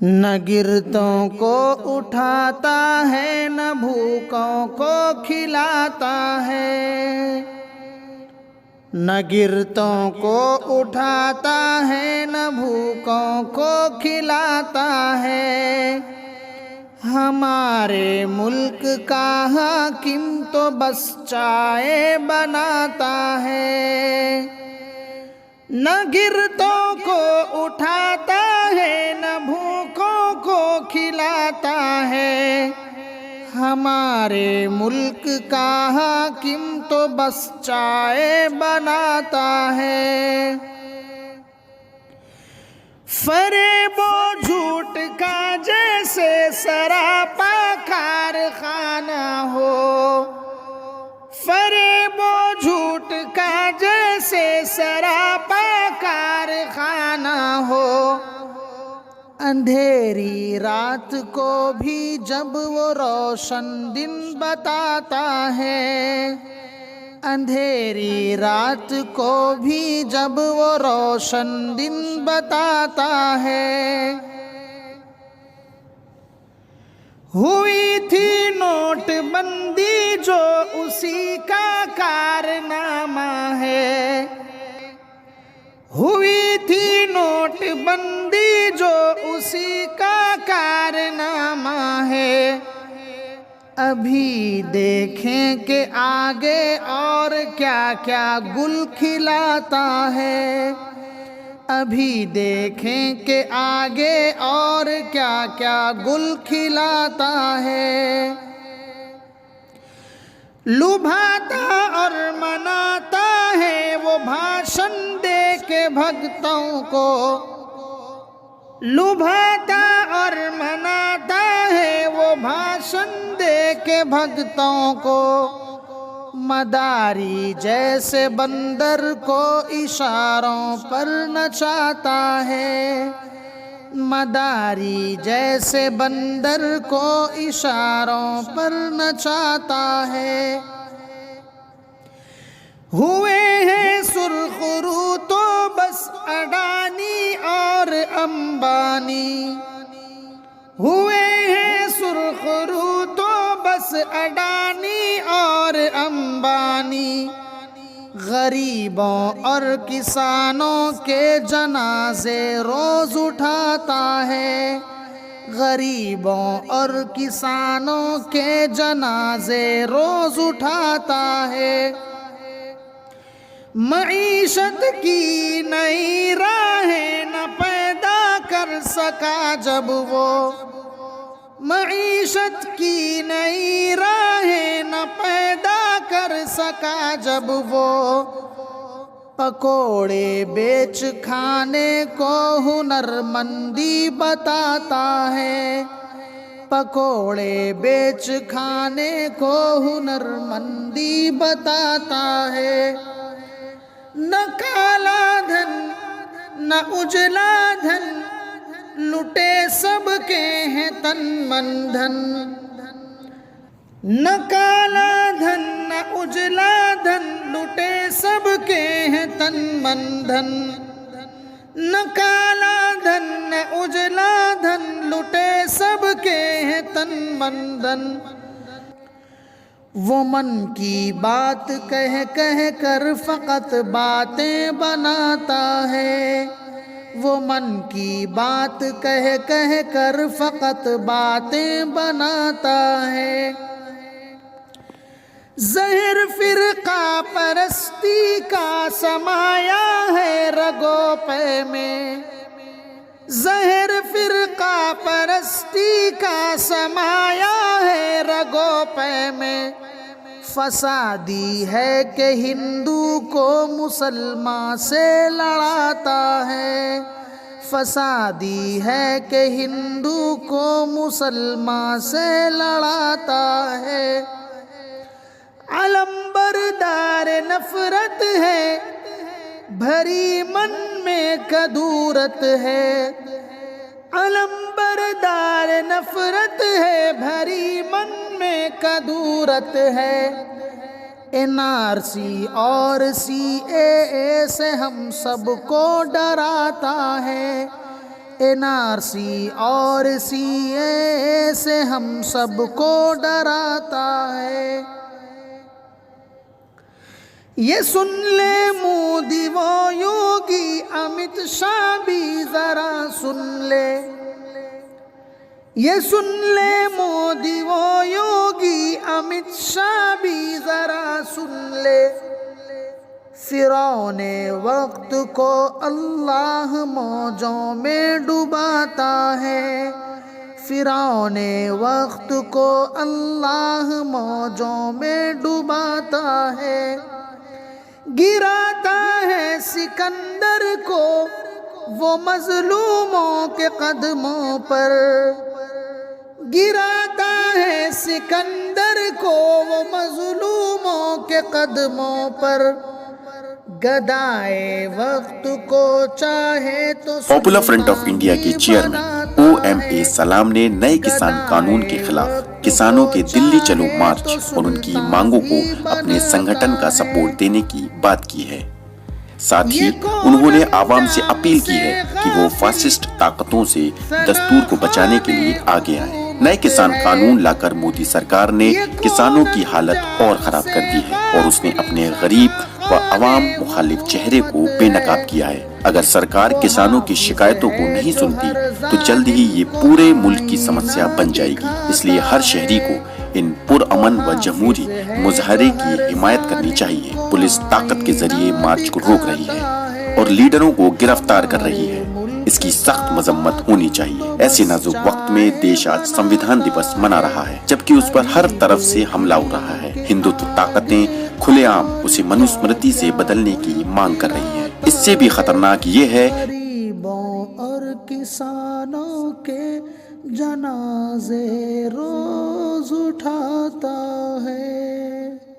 न गिरतों को उठाता है न भूखों को खिलाता है। न गिरतों को उठाता है न भूखों को खिलाता है। हमारे मुल्क का हाकिम तो बस चाय बनाता है। न गिरतों को उठाता है न भूखों को खिलाता है। हमारे मुल्क का हाकिम तो बस चाय बनाता है। फरेबो झूठ का जैसे सरापा कारखाना हो। फरेबो झूठ का जैसे सरापा कारखाना हो। अंधेरी रात को भी जब वो रोशन दिन बताता है। अंधेरी रात को भी जब वो रोशन दिन बताता है। हुई थी नोटबंदी जो उसी का कारनामा है। हुई थी नोटबंदी जो उसी का कारनामा है। अभी देखें कि आगे और क्या क्या गुल खिलाता है। अभी देखें कि आगे और क्या क्या गुल खिलाता है। लुभाता और मनाता है वो भाषण दे के भक्तों को। लुभाता और मनाता है वो भाषण दे के भक्तों को। मदारी जैसे बंदर को इशारों पर नचाता है। मदारी जैसे बंदर को इशारों पर नचाता है। हुए हैं सुरखरू तो बस अडानी और अंबानी। हुए हैं सुरखरू तो बस अडानी और अंबानी। गरीबों और किसानों के जनाजे रोज उठाता है। गरीबों और किसानों के जनाजे रोज उठाता है। मईशत की नई राहें न पैदा कर सका जब वो। मईशत की नई राहें न पैदा कर सका जब वो। पकोड़े बेच खाने को हुनरमंदी बताता है। पकोड़े बेच खाने को हुनरमंदी बताता है। न काला धन न उजला धन लुटे सबके हैं तन मन धन। न काला धन न उजला धन लुटे सबके हैं तन मन धन। न काला धन न उजला धन लुटे सबके हैं तन मन धन। वो मन की बात कह कह कर फकत बातें बनाता है। वो मन की बात कह कह कर फकत बातें बनाता है। ज़हर फिरका परस्ती का समाया है रगों पे में। ज़हर फिरका परस्ती का समाया है रगों पे में। फसादी है कि हिंदू को मुसलमान से लड़ाता है। फसादी है कि हिंदू को मुसलमान से लड़ाता है। अलंबरदार नफरत है भरी मन में कदूरत है। अलंबरदार नफरत है भरी मन में कदूरत है। एनआरसी और सीएए से हम सबको डराता है। एनआरसी और सीए से हम सबको डराता है। ये सुन ले मोदी वो योगी अमित शाह भी जरा सुन ले। ये सुन ले मोदी वो योगी अमित शाह भी जरा सुन ले। फिरौने वक्त को अल्लाह मौजों में डुबाता है। फिरौने वक्त को अल्लाह मौजों में डुबाता है। गिराता है सिकंदर को वो मजलूमों के कदमों पर। गिराता है सिकंदर को वो मजलूमों के कदमों पर। गदाए वक्त को चाहे तो पॉपुलर फ्रंट ऑफ इंडिया के चेयरमैन OMA सलाम ने नए किसान कानून के खिलाफ किसानों के दिल्ली चलो मार्च और उनकी मांगों को अपने संगठन का सपोर्ट देने की बात की है। साथ ही उन्होंने आवाम से अपील की है कि वो फासिस्ट ताकतों से दस्तूर को बचाने के लिए आगे आए। नए किसान कानून लाकर मोदी सरकार ने किसानों की हालत और खराब कर दी है और उसने अपने गरीब व अवाम मुखालिफ चेहरे को बेनकाब किया है। अगर सरकार किसानों की शिकायतों को नहीं सुनती तो जल्द ही ये पूरे मुल्क की समस्या बन जाएगी। इसलिए हर शहरी को इन पुरअमन व जमहूरी मुजाहरे की हिमायत करनी चाहिए। पुलिस ताकत के जरिए मार्च को रोक रही है और लीडरों को गिरफ्तार कर रही है। इसकी सख्त मजम्मत होनी चाहिए। ऐसे नाजुक वक्त में देश आज संविधान दिवस मना रहा है, जबकि उस पर हर तरफ से हमला हो रहा है। हिंदुत्व ताकतें खुलेआम उसे मनुस्मृति से बदलने की मांग कर रही है। इससे भी खतरनाक ये है गरीबों और किसानों के जनाजे रोज उठाता है।